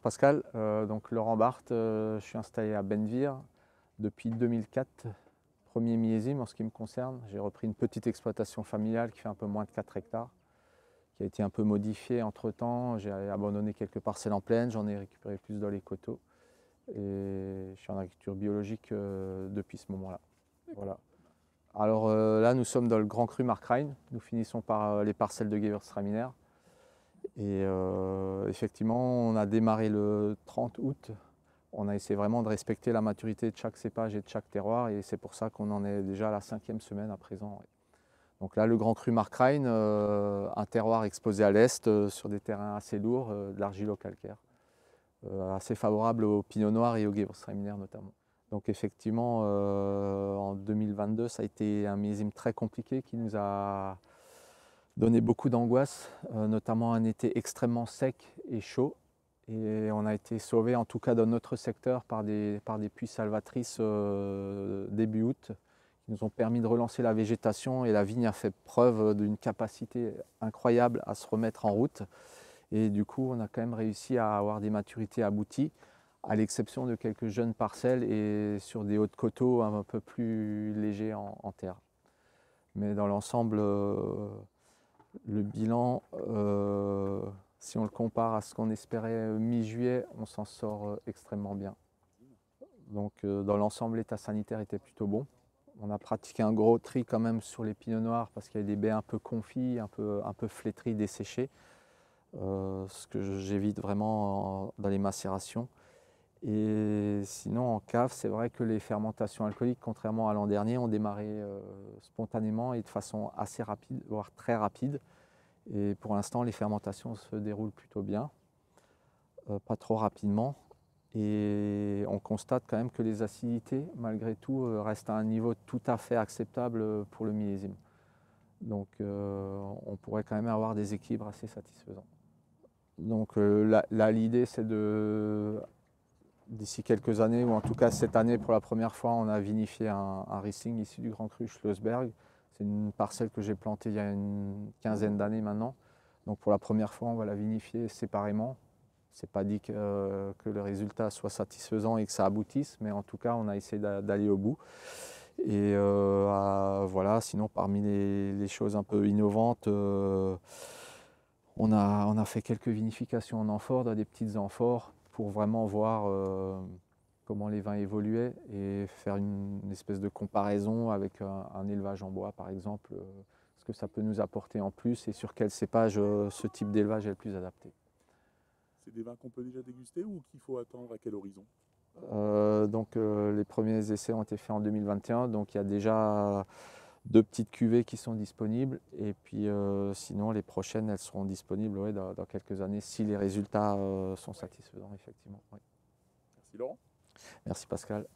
Pascal, donc Laurent Barthes, je suis installé à Bennevire depuis 2004, premier millésime en ce qui me concerne. J'ai repris une petite exploitation familiale qui fait un peu moins de 4 hectares, qui a été un peu modifiée entre-temps. J'ai abandonné quelques parcelles en plaine, j'en ai récupéré plus dans les coteaux. Et je suis en agriculture biologique depuis ce moment-là. Voilà. Alors là, nous sommes dans le Grand Cru Marcrain. Nous finissons par les parcelles de Gewürztraminer. Et effectivement, on a démarré le 30 août. On a essayé vraiment de respecter la maturité de chaque cépage et de chaque terroir. Et c'est pour ça qu'on en est déjà à la 5e semaine à présent. Donc là, le Grand Cru Marcrain, un terroir exposé à l'est sur des terrains assez lourds, de l'argilo-calcaire. Assez favorable au pinot noir et au Gewürztraminer notamment. Donc effectivement, en 2022, ça a été un millésime très compliqué qui nous a donné beaucoup d'angoisse, notamment un été extrêmement sec et chaud. Et on a été sauvé, en tout cas dans notre secteur, par des pluies salvatrices début août, qui nous ont permis de relancer la végétation, et la vigne a fait preuve d'une capacité incroyable à se remettre en route. Et du coup, on a quand même réussi à avoir des maturités abouties, à l'exception de quelques jeunes parcelles et sur des hauts de coteaux un peu plus légers en terre. Mais dans l'ensemble, le bilan, si on le compare à ce qu'on espérait mi-juillet, on s'en sort extrêmement bien. Donc dans l'ensemble, l'état sanitaire était plutôt bon. On a pratiqué un gros tri quand même sur les pinots noirs parce qu'il y avait des baies un peu confits, un peu flétries, desséchées. Ce que j'évite vraiment dans les macérations. Et sinon en cave, c'est vrai que les fermentations alcooliques, contrairement à l'an dernier, ont démarré spontanément et de façon assez rapide, voire très rapide. Et pour l'instant, les fermentations se déroulent plutôt bien, pas trop rapidement. Et on constate quand même que les acidités, malgré tout, restent à un niveau tout à fait acceptable pour le millésime. Donc on pourrait quand même avoir des équilibres assez satisfaisants. Donc là, l'idée, c'est d'ici quelques années, ou en tout cas cette année, pour la première fois, on a vinifié un Riesling issu du Grand Cru Schlossberg. C'est une parcelle que j'ai plantée il y a une quinzaine d'années maintenant. Donc pour la première fois, on va la vinifier séparément. C'est pas dit que le résultat soit satisfaisant et que ça aboutisse, mais en tout cas, on a essayé d'aller au bout. Et voilà, sinon parmi les choses un peu innovantes, on a fait quelques vinifications en amphore, dans des petites amphores, pour vraiment voir comment les vins évoluaient et faire une espèce de comparaison avec un élevage en bois, par exemple, ce que ça peut nous apporter en plus et sur quel cépage ce type d'élevage est le plus adapté. C'est des vins qu'on peut déjà déguster ou qu'il faut attendre à quel horizon? Les premiers essais ont été faits en 2021, donc il y a déjà 2 petites cuvées qui sont disponibles, et puis sinon les prochaines, elles seront disponibles, ouais, dans quelques années si les résultats sont satisfaisants, effectivement. Ouais. Merci Laurent. Merci Pascal.